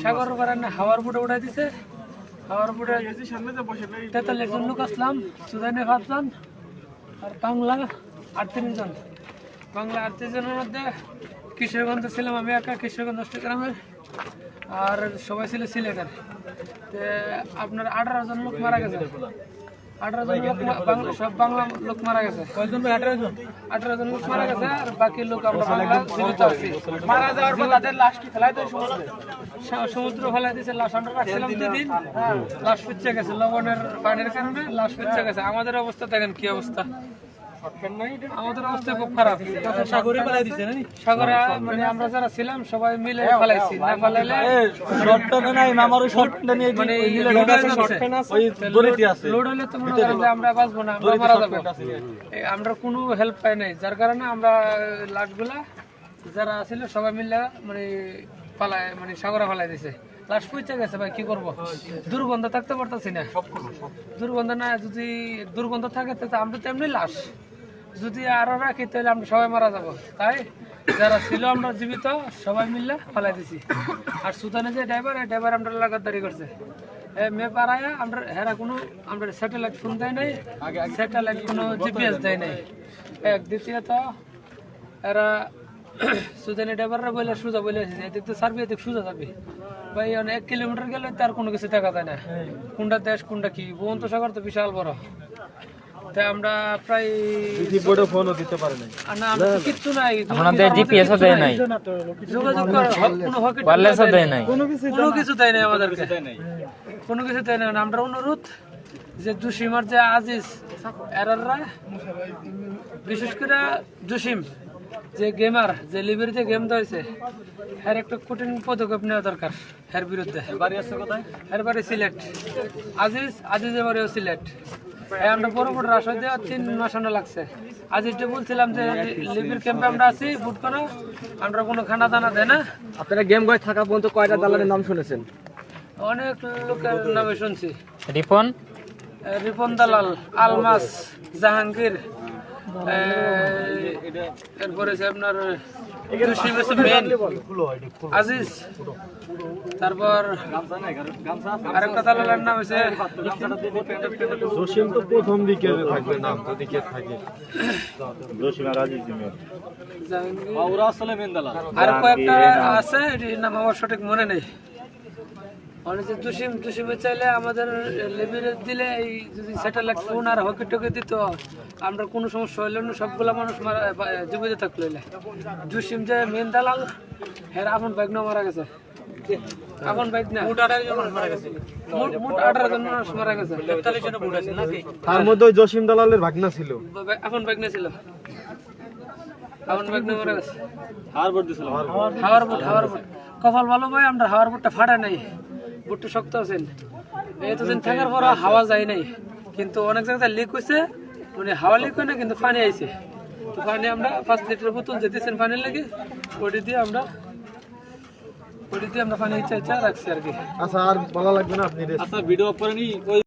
সাগর হাওয়ার বুটে উঠাই দিছে। হাওয়ার বুটে 43 জন লোক আসলাম, সুদানে 5 জন আর বাংলা 38 জন। বাংলা 38 জনের মধ্যে কিশোরগঞ্জে ছিলাম আমি একা, কিশোরগঞ্জ অষ্টগ্রামের, আর সবাই ছিল সিলেটের। আপনার 18 জন লোক মারা গেছে। 18 জন লোক সব বাংলা লোক মারা গেছে। কয়জন? 18 জন লোক মারা গেছে, আর বাকি লোক আমরা বাংলা জীবিত আছি। মারা যাওয়ার পর তাদের লাশ কি ফেলাই দেয় সমুদ্র ফেলাই দিয়েছে। লাশ আমরা রাখছিলাম 2 দিন, লাশ পচে গেছে লবণের পানির কারণে, লাশ পচে গেছে। আমাদের অবস্থা দেখেন কি অবস্থা, আমাদের অবস্থা খুব খারাপ। সাগরে ফেলাই দিছে না? সাগরে মানে আমরা যারা ছিলাম সবাই মিলে ফেলাইছি, না ফেলাইলে লোড হলে তো মনে করেন যে আমরা বাঁচবো না, আমরা মারা যাবো। আমরা কোনো হেল্প পাই নাই, যার কারণে আমরা লাশগুলা যারা ছিল সবাই মিলে মানে সাগরে ফেলাই দিছে। লাশ পচে গেছে ভাই, কি করবো? দুর্গন্ধ থাকতে পারতেছি না। দুর্গন্ধ না, যদি দুর্গন্ধ থাকে তাহলে আমরা তো এমনি লাশ, যদি আরো রাখি তাহলে আমরা সবাই মারা যাবো। তাই যারা ছিল আমরা জীবিত সবাই মিলে ফেলাই দিছি। আর সুদানে যে ড্রাইভার আমরা লাগাতারি করছে মে পাড়ায় আমরা হেরা কোনো আমরা স্যাটেলাইট ফোন দেয় নাই, স্যাটেলাইট কোনো জিপিএস দেয় নাই। এক দ্বিতীয়ত এরা সুদানি ড্রাইভাররা বলে সোজা বলে আসছে এদিক তো সার্ভি এদিক সোজা যাবে ভাই। 1 কিলোমিটার গেলে তার কোনো কিছু দেখা যায় না, কোনটা দেশ কোনটা কি। ভুবন্তসাগর তো বিশাল বড়, তাই আমরা প্রায় ফোনও দিতে পারি না, কিচ্ছু নাই, আমাদের জিপিএসও দেয় নাই, যোগাযোগ করার কোনো ওয়্যারলেসও দেয় নাই, কোনো কিছু দেয় নাই আমাদেরকে, কোনো কিছু দেয় না। আমরা অনুরোধ যে জসিমার যে আজিজ এরাররা, বিশেষ করে জসিম যে গেমার, যে লিবির যে গেম হয়েছে, এর একটা কঠিন পদক্ষেপ নেওয়া দরকার এর বিরুদ্ধে। এর বাড়ি সিলেট, আজিজের বাড়িও সিলেট। আমরা বড় বড় রাস্তা দেওয়া 3 মাস লাগছে। আজিজটা বলছিলাম যে লিবির ক্যাম্পে আমরা আছি, বুট করো, আমরা কোনো খানা দানা দেয় না। আপনারা গেম গয় থাকা পর্যন্ত কয়টা দালালের নাম শুনেছেন? অনেক লোকের নামে শুনছি। রিপন দালাল, আলমাস, জাহাঙ্গীর, এরপরে আপনার আজিজ, তারপর আরেকটা দালালের নাম হচ্ছে জসিম। তো প্রথম দিকে থাকবে নাম, যদি কে থাকে জসিম আর আজিজ আর কয়েকটা আছে, এটির নাম আমার সঠিক মনে নেই। জসিমে চাইলে আমাদের লেবিরে দিলে এই যদি স্যাটেলাইট ফোন আর হকি টকি দিত, আমরা কোনো সমস্যা হইল না, সবগুলা মানুষ জীবিত থাকলো। জসিম যে মেন দালাল, এর আপন বাইক না মারা গেছে, আপন বাইক না, মোট 18 জন মানুষ মারা গেছে। তার মধ্যে জসিম দালালের ভাগনা ছিল, আপন বাইক না ছিল, আপন বাইক না মারা গেছে। হাওয়ার বুট কপাল ভালো ভাই, আমরা হাওয়ার বুটটা ফাটা নাই, বুটটা শক্ত আছেন। এতদিন থাকার পর হাওয়া যায় নাই, কিন্তু অনেক জায়গায় লিক হয়েছে, মানে হাওয়া লিক হয় না কিন্তু পানি আইছে। তো পানি আমরা 5 লিটার বোতল যেতেছেন পানির লাগে, ওটি দিয়ে আমরা পানি ইচ্ছা রাখছি আর কি। আচ্ছা, আর ভালো লাগবে না আপনি? আচ্ছা, ভিডিও অফ করেনি।